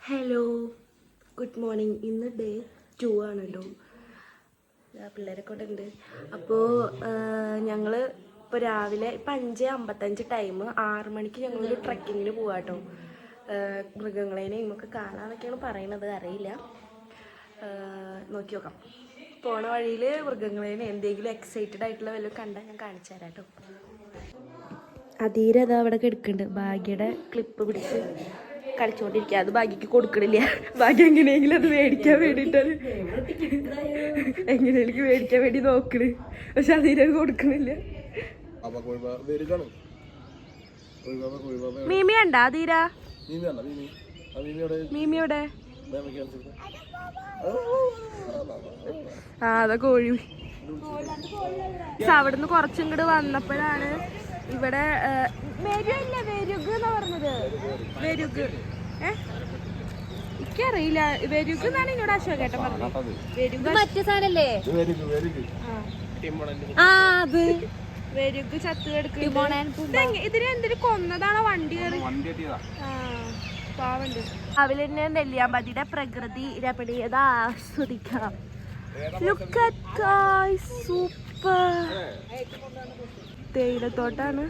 Hello, good morning. ഇന്ന് day 2 ആണ് കേട്ടോ. പിള്ളേരൊക്കെ ഇവിടെ ഉണ്ട്. അപ്പോൾ ഞങ്ങൾ ഇപ്പോൾ രാവിലെ ഇപ്പം 5:55 ടൈം. 6 മണിക്ക് ഞങ്ങളൊരു ട്രക്കിങ്ങിന് പോവാം കേട്ടോ. മൃഗങ്ങളേനെയും ഒക്കെ കാണാമെന്നൊക്കെയാണ് പറയണത്, അറിയില്ല. നോക്കി നോക്കാം. പോണ വഴിയിൽ മൃഗങ്ങളേനെ എന്തെങ്കിലും എക്സൈറ്റഡ് ആയിട്ടുള്ള വല്ലതും കണ്ടാൽ ഞാൻ കാണിച്ചു തരാം കേട്ടോ. അധീര അതാ അവിടെ കിടക്കുന്നുണ്ട്. ഭാഗ്യയുടെ ക്ലിപ്പ് പിടിച്ച് കളിച്ചോണ്ടിരിക്കുക. അത് ഭാഗ്യക്ക് കൊടുക്കണില്ല. ഭാഗ്യം എങ്ങനെയെങ്കിലും അത് മേടിക്കാൻ വേണ്ടിയിട്ടാണ്, എങ്ങനെയെങ്കിലും മേടിക്കാൻ വേണ്ടി നോക്കണ്. പക്ഷെ അധീര കൊടുക്കണില്ല. മീമി കണ്ടാ അധീര? മീമിയോടെ? ആ അതാ കോഴി. അവിടുന്ന് കുറച്ചിങ്ങോട്ട് വന്നപ്പോഴാണ് ഇവിടെ വെരുഗ് എന്നാ പറഞ്ഞത്. വെരുഗ് എനിക്കറിയില്ല. വെരുഗ് എന്നാണ് എന്നോട് അശോകേട്ടൻ പറഞ്ഞത്. വെരുഗ് മറ്റേ സാധനല്ലേ? അത് വെരുഗ് ചത്ത് കിടക്കുക. ഇതിന് എന്തിനു കൊന്നതാണോ? വണ്ടി കയറി പാവണ്ട്. രാവിലെ തന്നെ നെല്ലിയാമ്പതിയുടെ പ്രകൃതി രമണീയത ആസ്വദിക്കാം. Look at guys, super. തേയിലത്തോട്ടാണ്.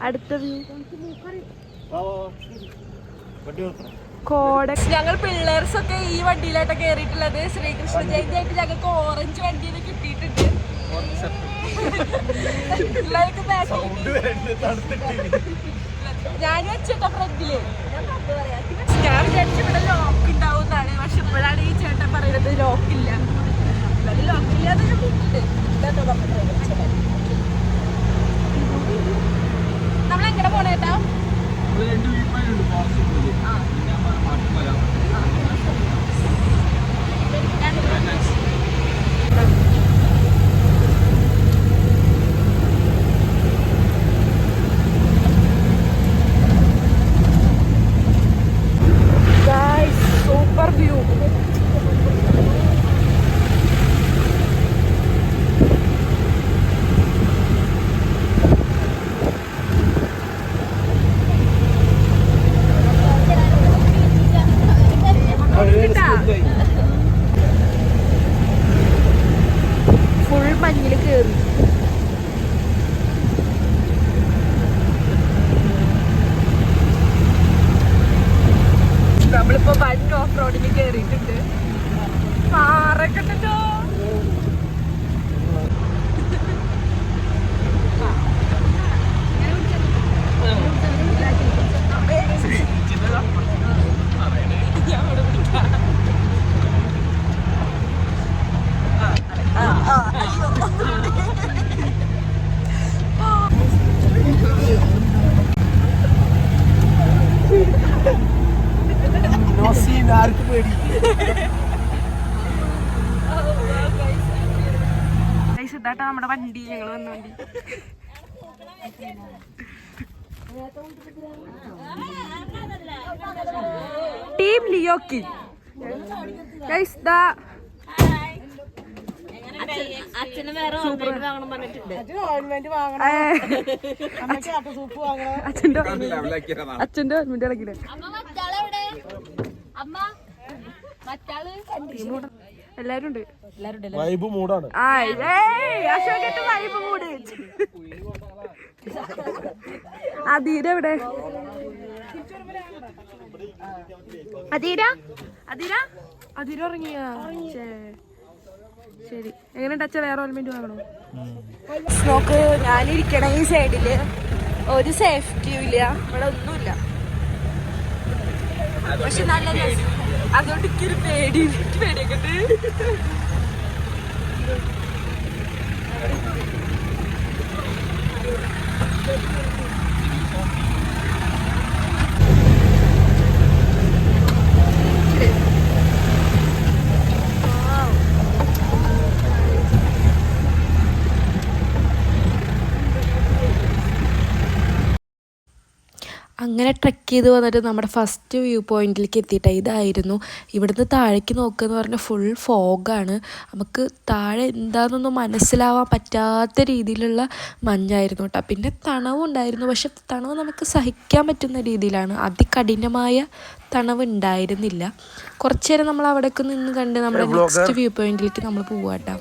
അടുത്ത വ്യൂ കോട. ഞങ്ങൾ പിള്ളേർസൊക്കെ ഈ വണ്ടിയിലായിട്ട് കയറിയിട്ടുള്ളത്. ശ്രീകൃഷ്ണ ജയന്തി ആയിട്ട് ഞങ്ങൾക്ക് ഓറഞ്ച് വണ്ടിയിൽ കിട്ടിയിട്ടുണ്ട്. ഞാൻ വെച്ചേട്ടാ ഫ്രണ്ടില്. ഞാൻ വിചാരിച്ചു ഇവിടെ ലോക്ക് ഉണ്ടാവുന്നതാണ്. പക്ഷെ ഇപ്പോഴാണ് ഈ ചേട്ടൻ പറയുന്നത് ലോക്കില്ല. ലോക്കില്ലാതെ നമ്മളെങ്ങനെ പോണേട്ടാ? Super view. ഫുൾ മഞ്ഞിൽ കേറി. നമ്മളിപ്പോ വൺ ഓഫ് റോഡിന് കേറിയിട്ടുണ്ട്. പാറൊക്കെ ഉണ്ടോ? ഇതാട്ടാ നമ്മുടെ വണ്ടി. ഞങ്ങൾ വന്ന വണ്ടി. ടീം ലിയോക്കി. അച്ഛന്റെ ഓർമ്മ ഇളകില്ല. എല്ലാരും ഉണ്ട്. അധീര എവിടെ? അധീര അധീര അധീര ഉറങ്ങിയ? ശരി. എങ്ങനെ അച്ഛ വേറെ ഓർമെന്റ് വാങ്ങണോ? നോക്ക്, ഞാനിരിക്കണ ഈ സൈഡില് ഒരു സേഫ്റ്റിയും ഇല്ല. ഇവിടെ ഒന്നുമില്ല. പക്ഷെ നല്ല രസം. അതുകൊണ്ട് എനിക്കൊരു പേടിയൊക്കെ ഉണ്ട്. അങ്ങനെ ട്രെക്ക് ചെയ്ത് വന്നിട്ട് നമ്മുടെ ഫസ്റ്റ് വ്യൂ പോയിന്റിലേക്ക് എത്തിയിട്ട് ഇതായിരുന്നു. ഇവിടുന്ന് താഴേക്ക് നോക്കുകയെന്ന് പറഞ്ഞാൽ ഫുൾ ഫോഗാണ്. നമുക്ക് താഴെ എന്താണെന്നൊന്നും മനസ്സിലാവാൻ പറ്റാത്ത രീതിയിലുള്ള മഞ്ഞായിരുന്നു കേട്ടോ. പിന്നെ തണവുണ്ടായിരുന്നു, പക്ഷെ തണവ് നമുക്ക് സഹിക്കാൻ പറ്റുന്ന രീതിയിലാണ്, അതികഠിനമായ തണവ് ഉണ്ടായിരുന്നില്ല. കുറച്ചു നേരം നമ്മൾ അവിടേക്ക് നിന്ന് കണ്ട് നമ്മുടെ നെക്സ്റ്റ് വ്യൂ പോയിന്റിലേക്ക് നമ്മൾ പോവാട്ടോ.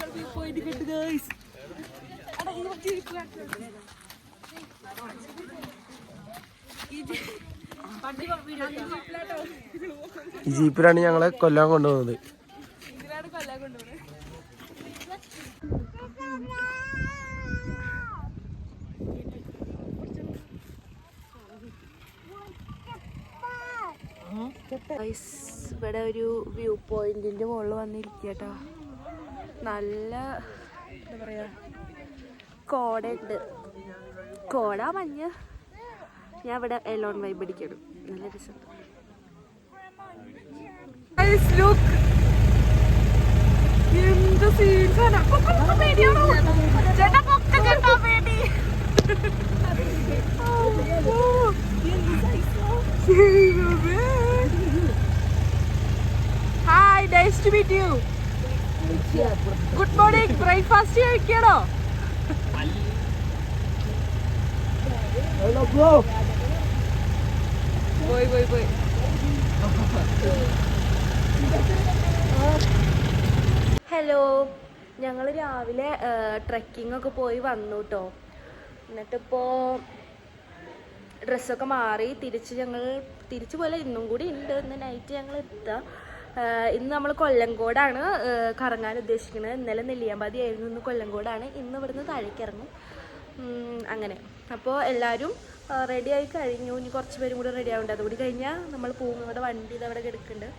ഈ ജീപ്പിലാണ് ഞങ്ങളെ കൊല്ലാൻ കൊണ്ടുപോകുന്നത്. ഇവിടെ ഒരു വ്യൂ പോയിന്റിന്റെ മുകളിൽ വന്നിരിക്കട്ടോ. നല്ല എന്താ പറയാ, കോടയുണ്ട്. കോട മഞ്ഞ്. ഞാൻ ഇവിടെ എലോൺ വൈബ് അടിക്കണം. നല്ല രസമുണ്ട്. Hi, nice to meet you. Good morning. Breakfast കഴിക്കണോ? പോയി. ഹലോ, ഞങ്ങൾ രാവിലെ ട്രെക്കിംഗ് ഒക്കെ പോയി വന്നു കേട്ടോ. എന്നിട്ടിപ്പോൾ ഡ്രസ്സൊക്കെ മാറി തിരിച്ച് പോലെ ഇന്നും കൂടി ഉണ്ട്. ഇന്ന് നൈറ്റ് ഞങ്ങൾ എത്തുക. ഇന്ന് നമ്മൾ കൊല്ലങ്കോടാണ് കറങ്ങാൻ ഉദ്ദേശിക്കുന്നത്. ഇന്നലെ നെല്ലിയാമ്പതി ആയിരുന്നു, ഇന്ന് കൊല്ലങ്കോടാണ്. ഇന്ന് ഇവിടുന്ന് താഴേക്ക് ഇറങ്ങും. അങ്ങനെ അപ്പോൾ എല്ലാവരും റെഡിയായി കഴിഞ്ഞു. ഇനി കുറച്ച് പേരും കൂടി റെഡി ആവുന്നുണ്ട്. അതുകൂടി കഴിഞ്ഞാൽ നമ്മൾ പോകും. ഇവിടെ വണ്ടി ഇതവിടെ കിടക്കുന്നുണ്ട്.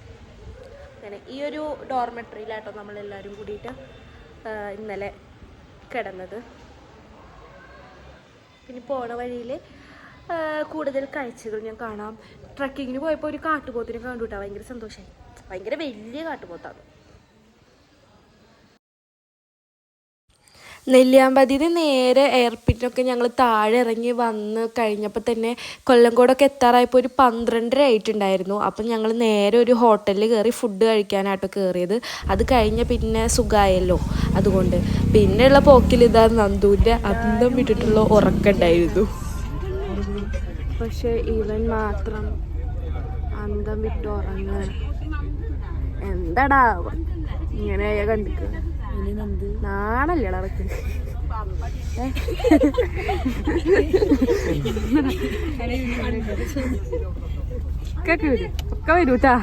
അങ്ങനെ ഈ ഒരു ഡോർമെട്രിയിലാട്ടോ നമ്മളെല്ലാവരും കൂടിയിട്ട് ഇന്നലെ കിടന്നത്. പിന്നെ പോണ വഴിയിൽ കൂടുതൽ കാഴ്ചകൾ ഞാൻ കാണാം. ട്രക്കിങ്ങിന് പോയപ്പോൾ ഒരു കാട്ടുപോത്തിനെ കണ്ടു കേട്ടോ. ഭയങ്കര സന്തോഷമായി. ഭയങ്കര വലിയ കാട്ടുപോത്താണ്. നെല്ലിയാമ്പതിയിൽ നേരെ എയർപിന്നൊക്കെ ഞങ്ങൾ താഴെ ഇറങ്ങി വന്ന് കഴിഞ്ഞപ്പോൾ തന്നെ കൊല്ലങ്കോടൊക്കെ എത്താറായപ്പോൾ ഒരു 12:30 ആയിട്ടുണ്ടായിരുന്നു. അപ്പം ഞങ്ങൾ നേരെ ഒരു ഹോട്ടലിൽ കയറി ഫുഡ് കഴിക്കാനായിട്ടോ കയറിയത്. അത് കഴിഞ്ഞ് പിന്നെ സുഖമായല്ലോ. അതുകൊണ്ട് പിന്നെയുള്ള പോക്കിൽ ഇതാ നന്ദൂൻ്റെ അന്തം വിട്ടിട്ടുള്ള ഉറക്കമുണ്ടായിരുന്നു. പക്ഷെ ഇവൻ മാത്രം അന്തം വിട്ട് ഉറങ്ങ. എന്താടാ ഇങ്ങനെ കണ്ടിട്ട് നാണല്ലേടാ അടക്ക്. ഒക്കെ വരൂട്ടാ.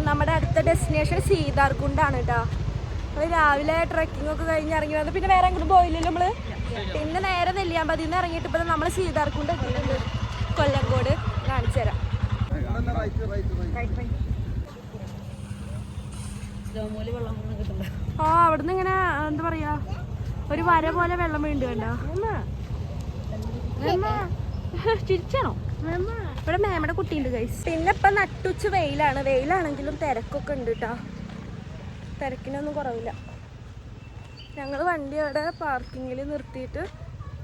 നമ്മുടെ അടുത്ത ഡെസ്റ്റിനേഷൻ സീതാർകുണ്ടാണ് കേട്ടോ. നമ്മൾ രാവിലെ ട്രക്കിംഗ് ഒക്കെ കഴിഞ്ഞ് ഇറങ്ങി വന്നു. പിന്നെ വേറെ എങ്ങോട്ടും പോയില്ലല്ലോ നമ്മള്. പിന്നെ നേരെ നെല്ലിയാമ്പതിയിൽ നിന്ന് ഇറങ്ങിയിട്ട് ഇപ്പം നമ്മൾ സീതാർകുണ്ട് എത്തിയിട്ടുണ്ട്. കൊല്ലങ്കോട് കാണിച്ചു തരാം. ആ അവിടുന്ന് ഇങ്ങനെ എന്താ പറയാ, ഒരു വര പോലെ വെള്ളം വീണ്ട് വേണ്ട. ചിരിച്ചാണോ? ഇവിടെ മേമയുടെ കുട്ടിയുണ്ട് ഗൈസ്. പിന്നെ ഇപ്പൊ നട്ടുച്ച വെയിലാണ്. വെയിലാണെങ്കിലും തിരക്കൊക്കെ ഉണ്ട് കേട്ടോ. തിരക്കിനൊന്നും കുറവില്ല. ഞങ്ങൾ വണ്ടി അവിടെ പാർക്കിങ്ങിൽ നിർത്തിയിട്ട്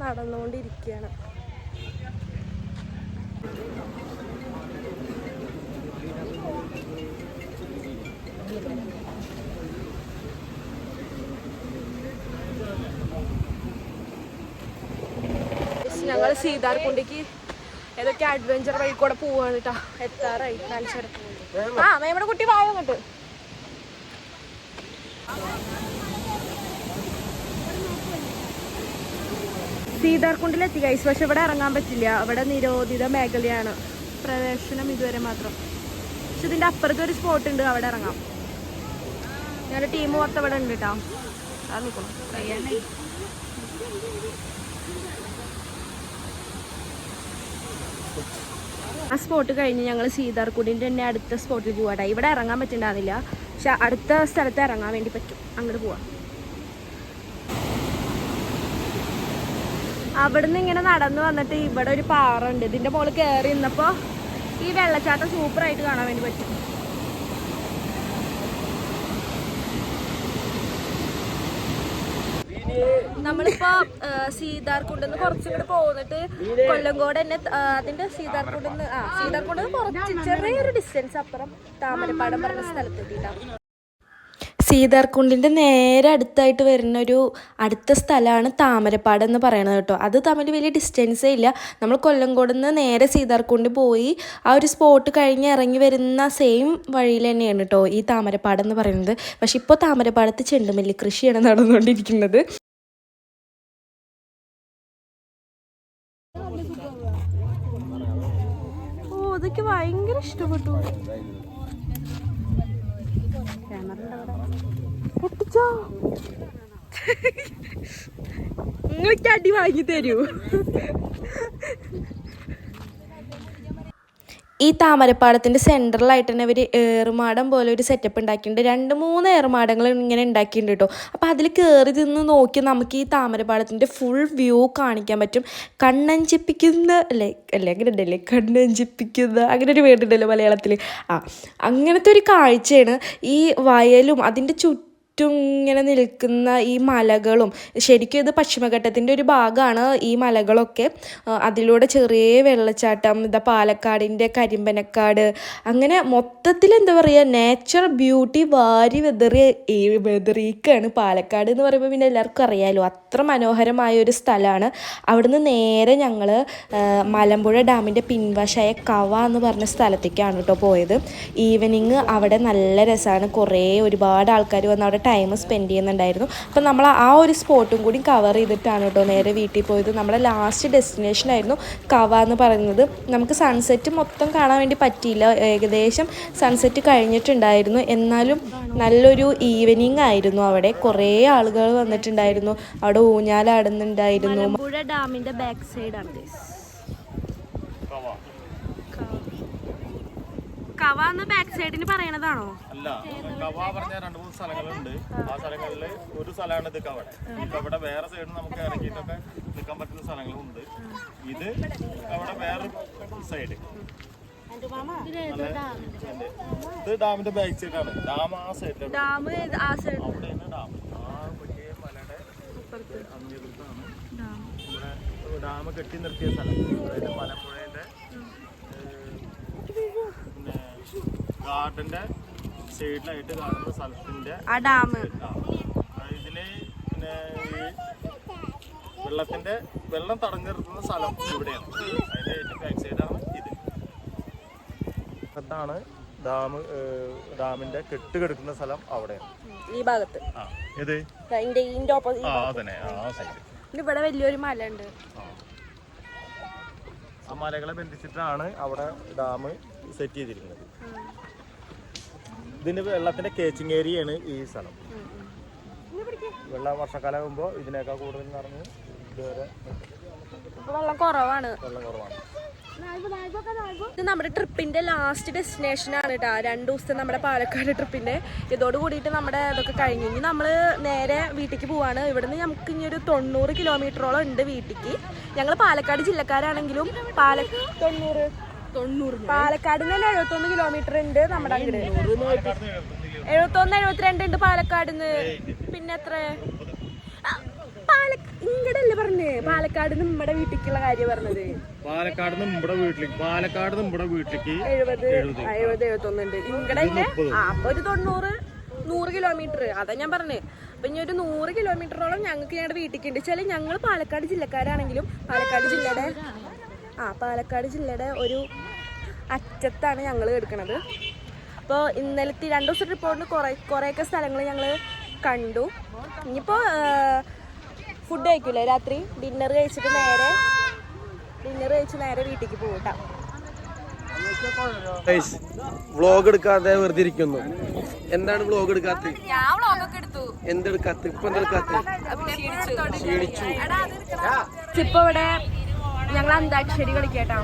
നടന്നുകൊണ്ടിരിക്കുകയാണ്. ഞങ്ങൾ സീതാർകുണ്ടിക്ക് ഏതൊക്കെ അഡ്വഞ്ചർ വഴി കൂടെ പോവാണ് കേട്ടോ. എത്താറായി. കാണിച്ചു. ആ മേമയുടെ കുട്ടി വായോ അങ്ങോട്ട്. സീതാർകുണ്ടിലെത്തി ഗൈസ്. പക്ഷെ ഇവിടെ ഇറങ്ങാൻ പറ്റില്ല. അവിടെ നിരോധിത മേഖലയാണ്. പ്രവേശനം ഇതുവരെ മാത്രം. പക്ഷെ ഇതിൻ്റെ അപ്പുറത്ത് ഒരു സ്പോട്ട് ഉണ്ട്, അവിടെ ഇറങ്ങാം. ഞങ്ങളുടെ ടീം മൊത്തം ഇവിടെ ഉണ്ട് കേട്ടോ. അത് നിൽക്കണം. ആ സ്പോട്ട് കഴിഞ്ഞ് ഞങ്ങൾ സീതാർകുണ്ടിൻ്റെ തന്നെ അടുത്ത സ്പോട്ടിൽ പോവാട്ടെ. ഇവിടെ ഇറങ്ങാൻ പറ്റുന്നുണ്ടാവില്ല, പക്ഷെ അടുത്ത സ്ഥലത്ത് ഇറങ്ങാൻ വേണ്ടി പറ്റും. അങ്ങോട്ട് പോവാം. അവിടുന്ന് ഇങ്ങനെ നടന്നു വന്നിട്ട് ഇവിടെ ഒരു പാറ ഉണ്ട്. ഇതിൻ്റെ മുകളിൽ കയറി നിന്നപ്പോൾ ഈ വെള്ളച്ചാട്ടം സൂപ്പറായിട്ട് കാണാൻ വേണ്ടി പറ്റും. നമ്മളിപ്പോ സീതാർകുണ്ടെന്ന് കുറച്ചുകൂടെ പോന്നിട്ട് കൊല്ലങ്കോട് തന്നെ അതിന്റെ സീതാർകുണ്ടെന്ന് കുറച്ച് ചെറിയൊരു ഡിസ്റ്റൻസ് അപ്പുറം താമരപ്പാടം പറഞ്ഞ സ്ഥലത്തെത്തിയിട്ടാണ്. സീതാർകുണ്ടിൻ്റെ നേരെ അടുത്തായിട്ട് വരുന്നൊരു അടുത്ത സ്ഥലമാണ് താമരപ്പാട് എന്ന് പറയണത് കേട്ടോ. അത് തമ്മിൽ വലിയ ഡിസ്റ്റൻസേ ഇല്ല. നമ്മൾ കൊല്ലങ്കോട് നിന്ന് നേരെ സീതാർകുണ്ട് പോയി ആ ഒരു സ്പോട്ട് കഴിഞ്ഞ് ഇറങ്ങി വരുന്ന സെയിം വഴിയിൽ തന്നെയാണ് കേട്ടോ ഈ താമരപ്പാട് എന്ന് പറയുന്നത്. പക്ഷെ ഇപ്പോൾ താമരപ്പാടത്ത് ചെണ്ടുമല്ലി കൃഷിയാണ് നടന്നുകൊണ്ടിരിക്കുന്നത്. ഓ അതൊക്കെ ഭയങ്കര ഇഷ്ടപ്പെട്ടു. നിങ്ങൾക്ക് അടി വാങ്ങി തരൂ. ഈ താമരപ്പാടത്തിൻ്റെ സെൻട്രലായിട്ട് തന്നെ അവർ ഏറുമാടം പോലെ ഒരു സെറ്റപ്പ് ഉണ്ടാക്കിയിട്ടുണ്ട്. 2-3 ഏറുമാടങ്ങൾ ഇങ്ങനെ ഉണ്ടാക്കിയിട്ടുണ്ട് കേട്ടോ. അപ്പോൾ അതിൽ കയറി നിന്ന് നോക്കി നമുക്ക് ഈ താമരപ്പാടത്തിൻ്റെ ഫുൾ വ്യൂ കാണിക്കാൻ പറ്റും. കണ്ണഞ്ചിപ്പിക്കുന്ന അങ്ങനെ കണ്ണഞ്ചിപ്പിക്കുന്ന അങ്ങനെ ഒരു വേർഡുണ്ടല്ലോ മലയാളത്തിൽ. അങ്ങനത്തെ ഒരു കാഴ്ചയാണ്. ഈ വയലും അതിൻ്റെ ചുറ്റും ഇങ്ങനെ നിൽക്കുന്ന ഈ മലകളും. ശരിക്കും ഇത് പശ്ചിമഘട്ടത്തിൻ്റെ ഒരു ഭാഗമാണ് ഈ മലകളൊക്കെ. അതിലൂടെ ചെറിയ വെള്ളച്ചാട്ടം, പാലക്കാടിൻ്റെ കരിമ്പനക്കാട്, അങ്ങനെ മൊത്തത്തിൽ എന്താ പറയുക നേച്ചർ ബ്യൂട്ടി വാരി വെതറിയിക്കാണ് പാലക്കാട് എന്ന് പറയുമ്പോൾ. പിന്നെ എല്ലാവർക്കും അറിയാമല്ലോ അത്ര മനോഹരമായ ഒരു സ്ഥലമാണ്. അവിടുന്ന് നേരെ ഞങ്ങൾ മലമ്പുഴ ഡാമിൻ്റെ പിൻവശമായ കവ എന്ന് പറഞ്ഞ സ്ഥലത്തേക്കാണ് കേട്ടോ പോയത്. ഈവനിങ് അവിടെ നല്ല രസമാണ്. ഒരുപാട് ആൾക്കാർ വന്ന് അവിടെ ടൈം സ്പെൻഡ് ചെയ്യുന്നുണ്ടായിരുന്നു. അപ്പം നമ്മൾ ആ ഒരു സ്പോട്ടും കൂടി കവർ ചെയ്തിട്ടാണ് കേട്ടോ നേരെ വീട്ടിൽ പോയത്. നമ്മുടെ ലാസ്റ്റ് ഡെസ്റ്റിനേഷൻ ആയിരുന്നു കവ എന്ന് പറയുന്നത്. നമുക്ക് സൺസെറ്റ് മൊത്തം കാണാൻ വേണ്ടി പറ്റിയില്ല. ഏകദേശം സൺസെറ്റ് കഴിഞ്ഞിട്ടുണ്ടായിരുന്നു. എന്നാലും നല്ലൊരു ഈവനിങ് ആയിരുന്നു. അവിടെ കുറേ ആളുകൾ വന്നിട്ടുണ്ടായിരുന്നു. അവിടെ ഊഞ്ഞാലാടുന്നുണ്ടായിരുന്നു. മലമ്പുഴ ഡാമിൻ്റെ ബാക്ക് സൈഡാണ് കവ എന്ന് ബാക്ക് സൈഡിന് പറയണതാണോ? അല്ല, കവ പറഞ്ഞ 2-3 സ്ഥലങ്ങളുണ്ട്. ആ സ്ഥലങ്ങളില് ഒരു സ്ഥലമാണ് ഇത് കവട. ഇവിടെ വേറെ സൈഡിൽ നമുക്ക് ഇറങ്ങിയിട്ടൊക്കെ നിൽക്കാൻ പറ്റുന്ന സ്ഥലങ്ങളുണ്ട്. ഇത് അവിടെ വേറെ സൈഡ്. ഇത് ഡാമിന്റെ ബാക്ക് സൈഡാണ്. ഡാം ആ സൈഡിലാണ്. അവിടെയാണ് ഡാം. ആ വലിയ മലയുടെ അങ്ങേതാണ് ഇവിടെ ഡാം കെട്ടി നിർത്തിയ സ്ഥലം. അതായത് മലമ്പുഴയുടെ ഗാർഡന്റെ സൈഡിലായിട്ട് കാണുന്ന സ്ഥലത്തിന്റെ ആ ഡാം. ഇതിന് പിന്നെ ഈ വെള്ളം തടഞ്ഞു നിർത്തുന്ന സ്ഥലം ഇവിടെയാണ്. അതിന്റെ ഏറ്റവും ബാക്ക് സൈഡാണ് ഇത്. അതാണ് ഡാമിന്റെ കെട്ട് കിടക്കുന്ന സ്ഥലം അവിടെയാണ് ഈ ഭാഗത്ത്. ഇത് അതന്നെ ആ സൈഡ്. ഇവിടെ വലിയൊരു മല ഉണ്ട്. ആ മലകളെ ബന്ധിച്ചിട്ടാണ് അവിടെ ഡാം സെറ്റ് ചെയ്തിരിക്കുന്നത്. ഇതിന്റെ വെള്ളത്തിന്റെ കേച്ചിങ് ഏരിയയാണ് ഈ സ്ഥലം. വർഷക്കാലം ആകുമ്പോൾ ഇതിനേക്കാൾ കൂടുതൽ നിറഞ്ഞ് ഇതുവരെ വെള്ളം കുറവാണ്. ഇത് നമ്മുടെ ട്രിപ്പിന്റെ ലാസ്റ്റ് ഡെസ്റ്റിനേഷൻ ആണ് കേട്ടോ. 2 ദിവസത്തെ നമ്മുടെ പാലക്കാട് ട്രിപ്പിന്റെ. ഇതോട് കൂടിയിട്ട് നമ്മുടെ ഇതൊക്കെ കഴിഞ്ഞു. ഇനി നമ്മള് നേരെ വീട്ടിലേക്ക് പോവാണ്. ഇവിടുന്ന് നമുക്ക് ഇനി ഒരു 90 കിലോമീറ്ററോളം ഉണ്ട് വീട്ടിലേക്ക്. ഞങ്ങൾ പാലക്കാട് ജില്ലക്കാരാണെങ്കിലും പാലക്കാട് നിന്ന് 71 കിലോമീറ്റർ ഉണ്ട് നമ്മുടെ അങ്ങോട്ട്. 71-72 ഉണ്ട് പാലക്കാട് നിന്ന്. പിന്നെ എത്ര ഇങ്ങടല്ലേ പറഞ്ഞേ? പാലക്കാട് നിന്ന് നമ്മുടെ വീട്ടിലേക്കുള്ള കാര്യം പറഞ്ഞത്. പാലക്കാട് നമ്മുടെ വീട്ടിലേക്ക് 70-71 ഉണ്ട്. ഇങ്ങടെ അപ്പൊ ഒരു 90-100 കിലോമീറ്റർ. അതാ ഞാൻ പറഞ്ഞേ. അപ്പൊ ഇനി ഒരു 100 കിലോമീറ്ററോളം ഞങ്ങൾക്ക് ഞങ്ങളുടെ വീട്ടിലേക്ക് ഉണ്ട്. വെച്ചാൽ ഞങ്ങൾ പാലക്കാട് ജില്ലക്കാരാണെങ്കിലും പാലക്കാട് ജില്ലയുടെ ഒരു അറ്റത്താണ് ഞങ്ങൾ എടുക്കണത്. അപ്പോൾ ഇന്നലത്തെ 2 ദിവസം ട്രിപ്പോണ്ട് കുറേയൊക്കെ സ്ഥലങ്ങൾ ഞങ്ങൾ കണ്ടു. ഇനിയിപ്പോൾ ഫുഡ് കഴിക്കില്ലേ രാത്രി? ഡിന്നർ കഴിച്ച് നേരെ വീട്ടിലേക്ക് പോകട്ടാ. വ്ളോഗ് എടുക്കാതെ വെറുതെ ഇരിക്കുന്നു. എന്താണ് വ്ളോഗ് എടുക്കാത്ത? ഞാൻ വ്ളോഗൊക്കെ എടുത്തു. എന്തെടുക്കാത്ത? ഇപ്പൊ എന്തെടുക്കാത്ത? ക്ഷീണിച്ചു. ഇപ്പൊ ഇവിടെ ഞങ്ങൾ അന്താക്ഷരി കളിക്കട്ടോ.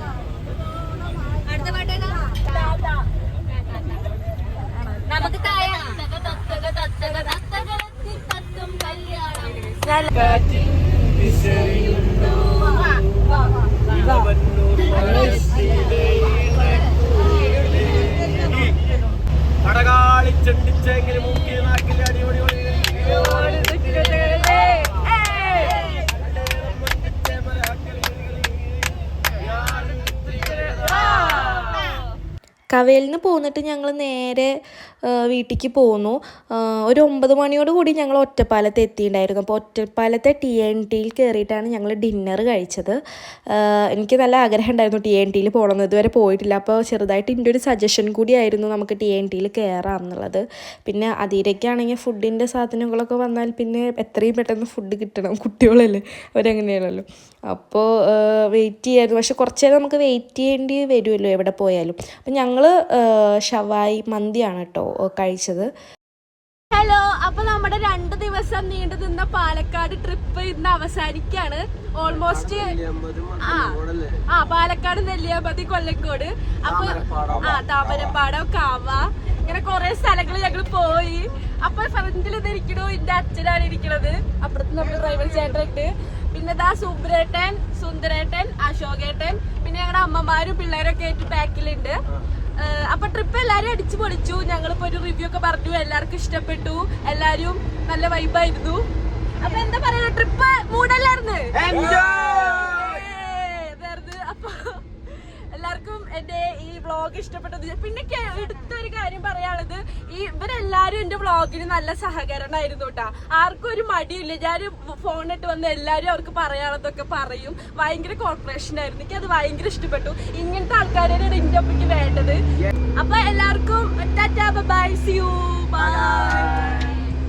കടകാളി ചെണ്ടിച്ചെങ്കിലും മുക്കിയ നാക്കിൽ അടിപൊളി കവയിൽ നിന്ന് പോന്നിട്ട് ഞങ്ങൾ നേരെ വീട്ടിലേക്ക് പോന്നു. ഒരു 9 മണിയോട് കൂടി ഞങ്ങൾ ഒറ്റപ്പാലത്ത് എത്തിയിട്ടുണ്ടായിരുന്നു. അപ്പോൾ ഒറ്റപ്പാലത്തെ TNTയിൽ കയറിയിട്ടാണ് ഞങ്ങൾ ഡിന്നർ കഴിച്ചത്. എനിക്ക് നല്ല ആഗ്രഹം ഉണ്ടായിരുന്നു TNTയിൽ പോകണമെന്ന്, ഇതുവരെ പോയിട്ടില്ല. അപ്പോൾ ചെറുതായിട്ട് എൻ്റെ ഒരു സജഷൻ കൂടിയായിരുന്നു നമുക്ക് TNTയിൽ കയറാം എന്നുള്ളത്. പിന്നെ അതിലേക്കാണെങ്കിൽ ഫുഡിൻ്റെ സാധനങ്ങളൊക്കെ വന്നാൽ പിന്നെ എത്രയും പെട്ടെന്ന് ഫുഡ് കിട്ടണം, കുട്ടികളല്ലേ അവരങ്ങനെയാണല്ലോ. അപ്പോൾ വെയിറ്റ് ചെയ്യായിരുന്നു. പക്ഷെ കുറച്ച് നേരം നമുക്ക് വെയിറ്റ് ചെയ്യേണ്ടി വരുമല്ലോ എവിടെ പോയാലും. അപ്പം ഞങ്ങൾ ഷവായി മന്തിയാണ് കേട്ടോ കഴിച്ചത്. ഹലോ, അപ്പൊ നമ്മുടെ 2 ദിവസം നീണ്ടു നിന്ന പാലക്കാട് ട്രിപ്പ് ഇന്ന് അവസാനിക്കാണ്. ഓൾമോസ്റ്റ് പാലക്കാട്, നെല്ലിയാമ്പതി, കൊല്ലക്കോട്, അപ്പൊ താമരപ്പാടം, കാവ, ഇങ്ങനെ കുറെ സ്ഥലങ്ങൾ ഞങ്ങൾ പോയി. അപ്പൊ ഫ്രണ്ടിൽ ഇരിക്കണു എന്റെ അച്ഛനാണ് ഇരിക്കണത്, അപ്പുറത്ത് നമ്മുടെ ഡ്രൈവർ ചേട്ടനുണ്ട്, പിന്നെ ദാ സുബ്രേട്ടൻ, സുന്ദരേട്ടൻ, അശോകേട്ടൻ, പിന്നെ ഞങ്ങളുടെ അമ്മമാരും പിള്ളേരൊക്കെ ആയിട്ട് ബാക്കിലുണ്ട്. അപ്പൊ ട്രിപ്പ് എല്ലാരും അടിച്ചു പൊളിച്ചു. ഞങ്ങളിപ്പോ ഒരു റിവ്യൂ ഒക്കെ പറഞ്ഞു, എല്ലാവർക്കും ഇഷ്ടപ്പെട്ടു, എല്ലാരും നല്ല വൈബായിരുന്നു. അപ്പൊ എന്താ പറയാ, ട്രിപ്പ് മൂടല്ലായിരുന്നു. അപ്പൊ എല്ലാവർക്കും എന്റെ ഈ വ്ളോഗ് ഇഷ്ടപ്പെട്ടത്. പിന്നെ എടുത്തൊരു കാര്യം പറയാനുള്ളത്, ഇവരെല്ലാരും എന്റെ വ്ളോഗിന് നല്ല സഹകരണമായിരുന്നു കേട്ടാ. ആർക്കും ഒരു മടിയില്ല. ഞാൻ ഫോണിട്ട് വന്ന് എല്ലാരും അവർക്ക് പറയാനുള്ളതൊക്കെ പറയും. ഭയങ്കര കോർപ്പറേഷൻ ആയിരുന്നു. എനിക്ക് അത് ഭയങ്കര ഇഷ്ടപ്പെട്ടു. ഇങ്ങനത്തെ ആൾക്കാരാണ് എന്റെ ഒപ്പയ്ക്ക് വേണ്ടത്. അപ്പൊ എല്ലാവർക്കും tata, bye, see you, by.